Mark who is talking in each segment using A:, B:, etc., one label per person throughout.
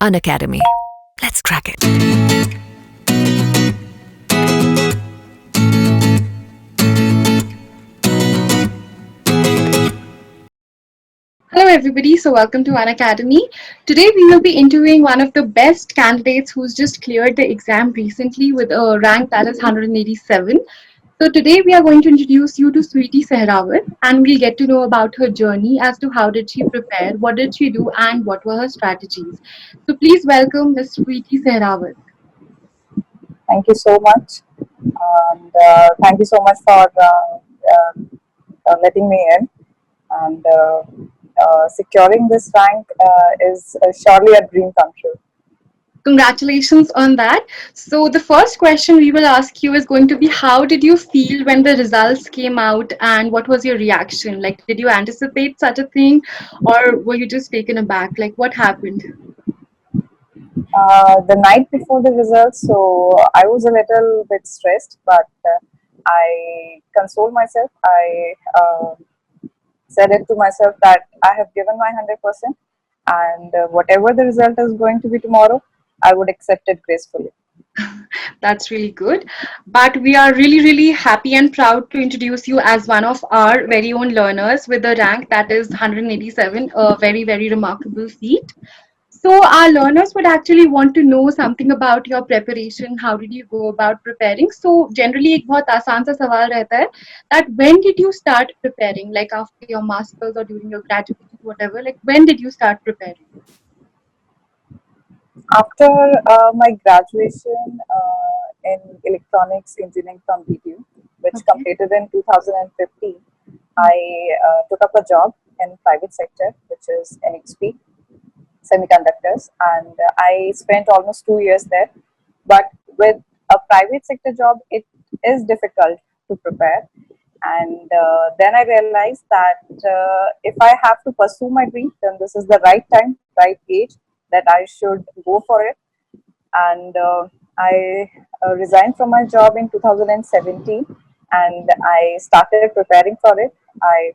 A: Unacademy. Let's crack it.
B: Hello, everybody. So, welcome to An Academy. Today, we will be interviewing one of the best candidates who's just cleared the exam recently with a rank that is 187. So, today we are going to introduce you to Sweetie Sehrawat, and we'll get to know about her journey as to how did she prepare, what did she do, and what were her strategies. So, please welcome Miss Sweetie Sehrawat.
C: Thank you so much, and thank you so much for letting me in. And securing this rank is surely a dream come true.
B: Congratulations on that. So, the first question we will ask you is going to be how did you feel when the results came out and what was your reaction? Like, did you anticipate such a thing or were you just taken aback? Like, what happened?
C: The night before the results, so I was a little bit stressed, but I consoled myself. I said it to myself that I have given my 100%, and whatever the result is going to be tomorrow, I would accept it gracefully.
B: That's really good. But we are really, really happy and proud to introduce you as one of our very own learners with a rank that is 187, a very, very remarkable feat. So our learners would actually want to know something about your preparation. How did you go about preparing? So generally एक बहुत आसान सा सवाल रहता है that when did you start preparing? Like after your masters or during your graduation, whatever. Like when did you start preparing?
C: After my graduation in electronics engineering from BTU, which
B: Okay.
C: completed in 2015, I took up a job in private sector, which is NXP Semiconductors, and I spent almost 2 years there. But with a private sector job, it is difficult to prepare. And then I realized that if I have to pursue my dream, then this is the right time, right age that I should go for it. And I resigned from my job in 2017, and I started preparing for it. I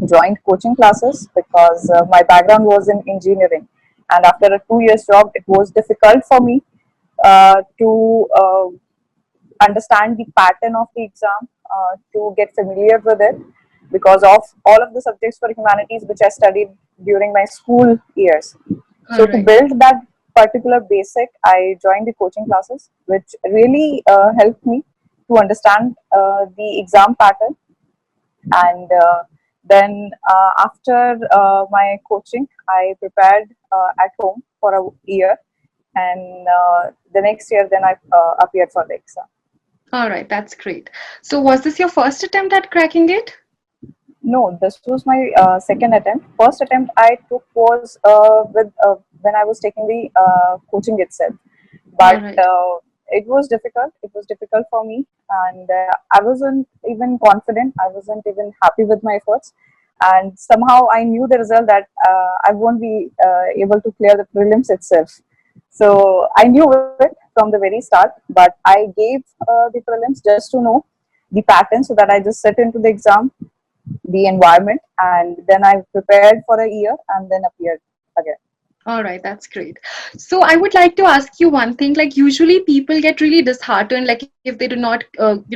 C: joined coaching classes because my background was in engineering, and after a 2 years job, it was difficult for me to understand the pattern of the exam, to get familiar with it, because of all of the subjects for humanities which I studied during my school years.
B: All
C: So to
B: right.
C: build that particular basic, I joined the coaching classes, which really helped me to understand the exam pattern. And then after my coaching, I prepared at home for a year, and the next year, then I appeared for the exam.
B: All right. That's great. So was this your first attempt at cracking it?
C: No, this was my second attempt. First attempt I took was with when I was taking the coaching itself,
B: All
C: but
B: right.
C: it was difficult. It was difficult for me, and I wasn't even confident. I wasn't even happy with my efforts, and somehow I knew the result that I won't be able to clear the prelims itself. So I knew it from the very start, but I gave the prelims just to know the pattern so that I just set into the exam, the environment, and then I prepared for a year and then appeared again.
B: All right, that's great. So I would like to ask you one thing. Like usually people get really disheartened, like if they do not,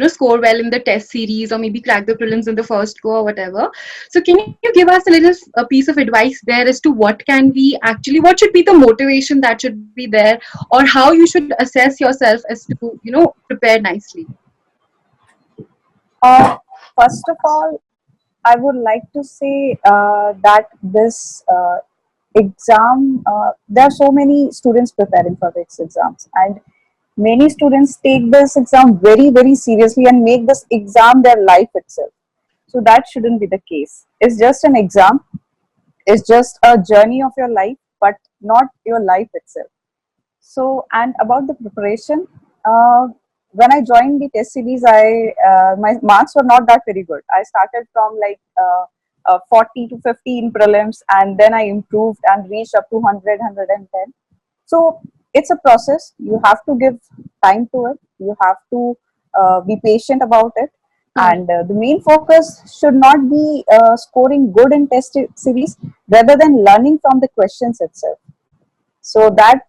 B: score well in the test series or maybe crack the prelims in the first go or whatever. So can you give us a little a piece of advice there as to what can we actually, what should be the motivation that should be there, or how you should assess yourself as to, prepare nicely?
C: Uh, First of all, I would like to say that this exam, there are so many students preparing for these exams, and many students take this exam very, very seriously and make this exam their life itself. So that shouldn't be the case. It's just an exam, it's just a journey of your life, but not your life itself. So, and about the preparation, when I joined the test series, I my marks were not that very good. I started from like 40 to 50 in prelims, and then I improved and reached up to 100, So it's a process. You have to give time to it. You have to be patient about it.
B: Correct.
C: And the main focus should not be scoring good in test series rather than learning from the questions itself. So that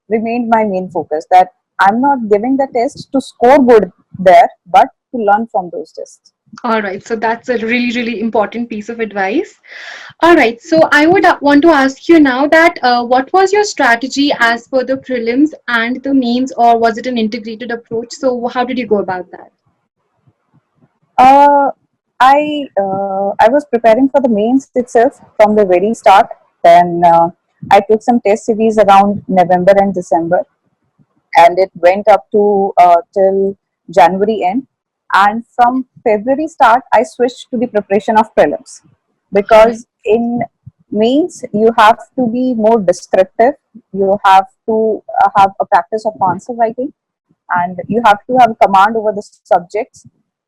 C: remained my main focus, that I'm not giving the test to score good there, but to learn from those tests.
B: All right, so that's a really, really important piece of advice. All right, so I would want to ask you now that what was your strategy as per the prelims and the mains, or was it an integrated approach? So, how did you go about that?
C: Uh, I was preparing for the mains itself from the very start. Then I took some test series around November and December, and it went up to till January end. And from February start, I switched to the preparation of prelims,
B: All right.
C: because in mains you have to be more descriptive. You have to have a practice of answer writing, and you have to have command over the subjects.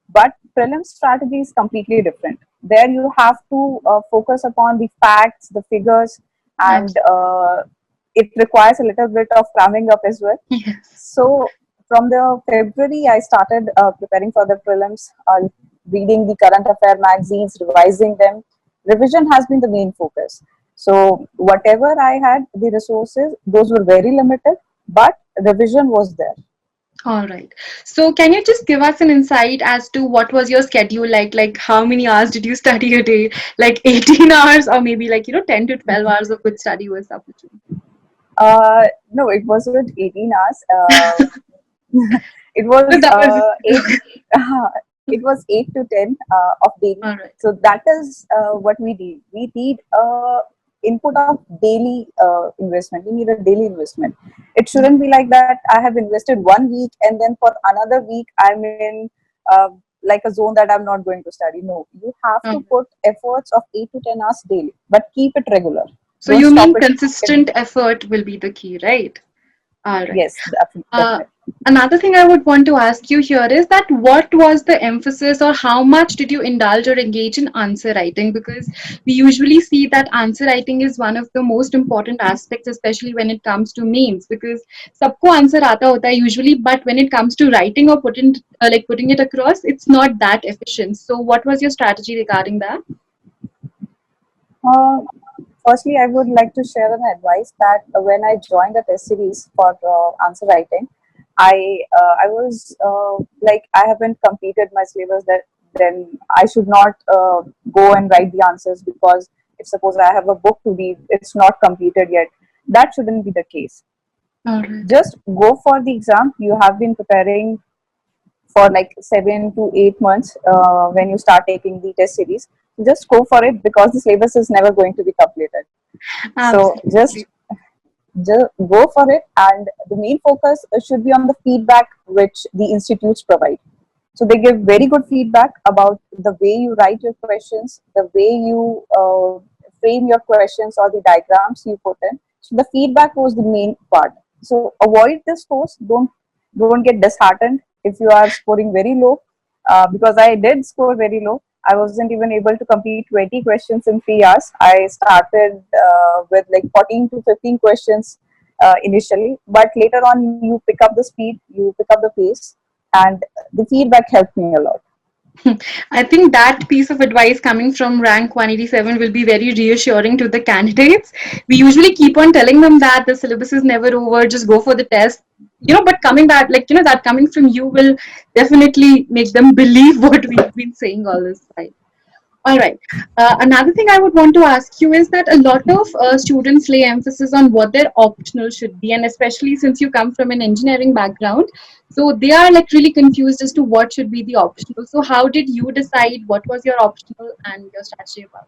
C: But prelim strategy is completely different. There you have to focus upon the facts, the figures, and
B: Absolutely.
C: it requires a little bit of cramming up as well.
B: Yes.
C: So from the February, I started preparing for the prelims, reading the current affair magazines, revising them. Revision has been the main focus. So whatever I had, the resources, those were very limited, but revision was there.
B: All right. So, can you just give us an insight as to what was your schedule like? Like, how many hours did you study a day? Like 18 hours, or maybe like, 10 to 12 hours of good study was sufficient?
C: No, it wasn't 18 hours. It was
B: So that was just,
C: 8. It was 8 to 10 of daily.
B: all right.
C: So that is what we need. We need input of daily investment. We need a daily investment. It shouldn't be like that. I have invested 1 week and then for another week I'm in uh, like a zone that I'm not going to study. No, you have to
B: Um,
C: put efforts of 8 to 10 hours daily, but keep it regular.
B: so,
C: Don't
B: you
C: stop
B: mean
C: it.
B: consistent effort will be the key, right? All right.
C: Yes,
B: Uh,
C: definitely.
B: Another thing I would want to ask you here is that what was the emphasis, or how much did you indulge or engage in answer writing? Because we usually see that answer writing is one of the most important aspects, especially when it comes to mains. Because सबको answer आता होता है usually, but when it comes to writing or putting it across, it's not that efficient. So, what was your strategy regarding that?
C: Uh, Firstly, I would like to share an advice that when I joined the test series for answer writing, I was like, I haven't completed my syllabus, that then I should not go and write the answers, because if suppose I have a book to read, it's not completed yet. That shouldn't be the case.
B: All right.
C: Just go for the exam. You have been preparing for like 7 to 8 months when you start taking the test series. Just go for it, because the syllabus is never going to be completed. So
B: Absolutely.
C: just go for it, and the main focus should be on the feedback which the institutes provide. So they give very good feedback about the way you write your questions, the way you frame your questions, or the diagrams you put in. So the feedback was the main part. So avoid this course. Don't get disheartened if you are scoring very low, because I did score very low. I wasn't even able to complete 20 questions in 3 hours. I started with like 14 to 15 questions initially, but later on you pick up the speed, you pick up the pace, and the feedback helped me a lot.
B: I think that piece of advice coming from rank 187 will be very reassuring to the candidates. We usually keep on telling them that the syllabus is never over, just go for the test. But coming back, that coming from you will definitely make them believe what we've been saying all this time. All right. Another thing I would want to ask you is that a lot of students lay emphasis on what their optional should be, and especially since you come from an engineering background, so they are like really confused as to what should be the optional. So, how did you decide what was your optional and your strategy about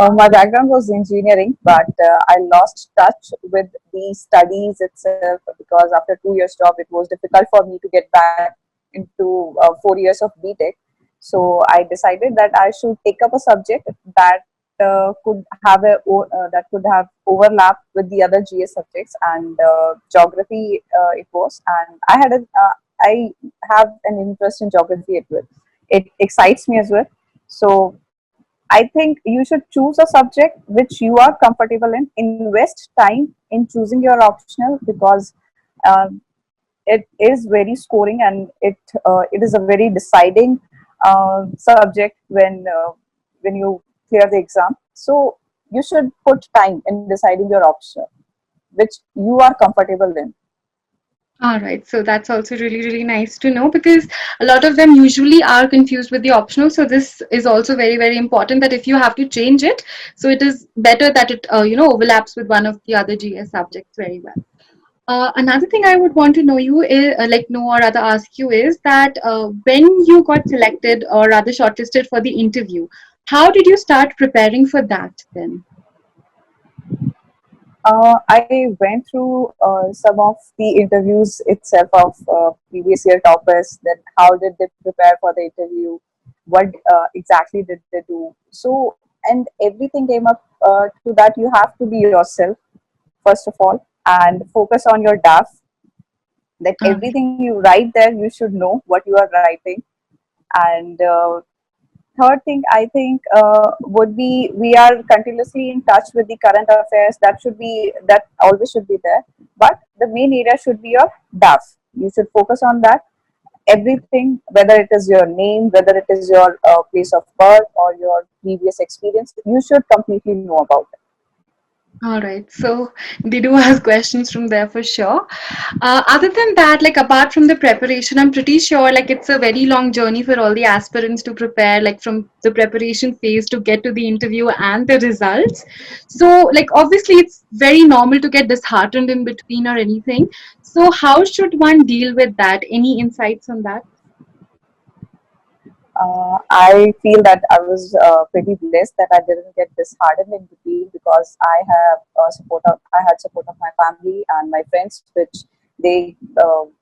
C: My background was engineering, but I lost touch with the studies itself, because after 2 years job, it was difficult for me to get back into 4 years of BTech. So I decided that I should take up a subject that that could have overlap with the other GS subjects, and geography it was, and I have an interest in geography as well. It excites me as well. So I think you should choose a subject which you are comfortable in. Invest time in choosing your optional, because um, it is very scoring, and it is a very deciding subject when you clear the exam. So you should put time in deciding your option, which you are comfortable in.
B: All right, so that's also really, really nice to know because a lot of them usually are confused with the optional. So this is also very, very important that if you have to change it, so it is better that it overlaps with one of the other GS subjects very well. Another thing I would want to know you is know or rather ask you is that when you got selected or rather shortlisted for the interview, how did you start preparing for that then?
C: I went through some of the interviews itself of previous year toppers. Then how did they prepare for the interview? What exactly did they do? So, and everything came up to that you have to be yourself first of all and focus on your DAF. That
B: Uh,
C: everything you write there, you should know what you are writing. And third thing I think would be we are continuously in touch with the current affairs. That always should be there, but the main area should be your DAF. You should focus on that. Everything, whether it is your name, whether it is your place of birth or your previous experience, you should completely know about it.
B: All right, so they do ask questions from there for sure. Other than that, like apart from the preparation, I'm pretty sure like it's a very long journey for all the aspirants to prepare, like from the preparation phase to get to the interview and the results. So, like obviously, it's very normal to get disheartened in between or anything. So, how should one deal with that? Any insights on that?
C: I feel that I was pretty blessed that I didn't get disheartened in between because I had support of my family and my friends, which they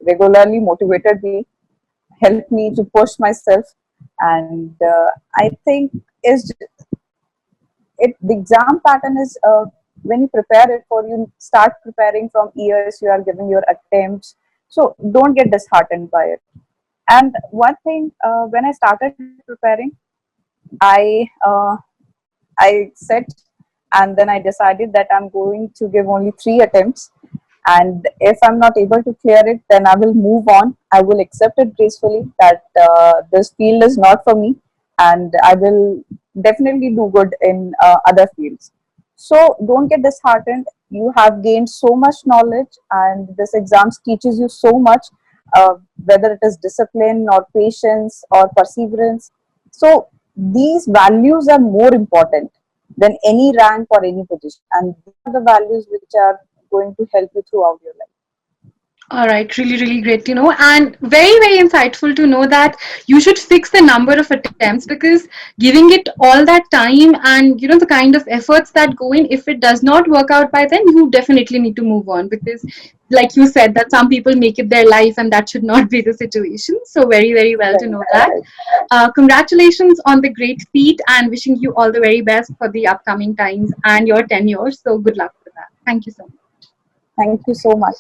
C: regularly motivated me, helped me to push myself, and I think is it the exam pattern is when you prepare it for you start preparing from years you are giving your attempts, so don't get disheartened by it. And one thing, when I started preparing, I I set and then I decided that I'm going to give only 3 attempts. And if I'm not able to clear it, then I will move on. I will accept it gracefully that this field is not for me, and I will definitely do good in other fields. So don't get disheartened. You have gained so much knowledge, and this exams teaches you so much, whether it is discipline or patience or perseverance. So these values are more important than any rank or any position, and these are the values which are going to help you throughout your life.
B: All right, really, really great to know, and very, very insightful to know that you should fix the number of attempts because giving it all that time and the kind of efforts that go in, if it does not work out by then, you definitely need to move on because, like you said, that some people make it their life, and that should not be the situation. So, very, very well to
C: Right.
B: know that. Congratulations on the great feat, and wishing you all the very best for the upcoming times and your tenure. So, good luck for that. Thank you so much.
C: Thank you so much.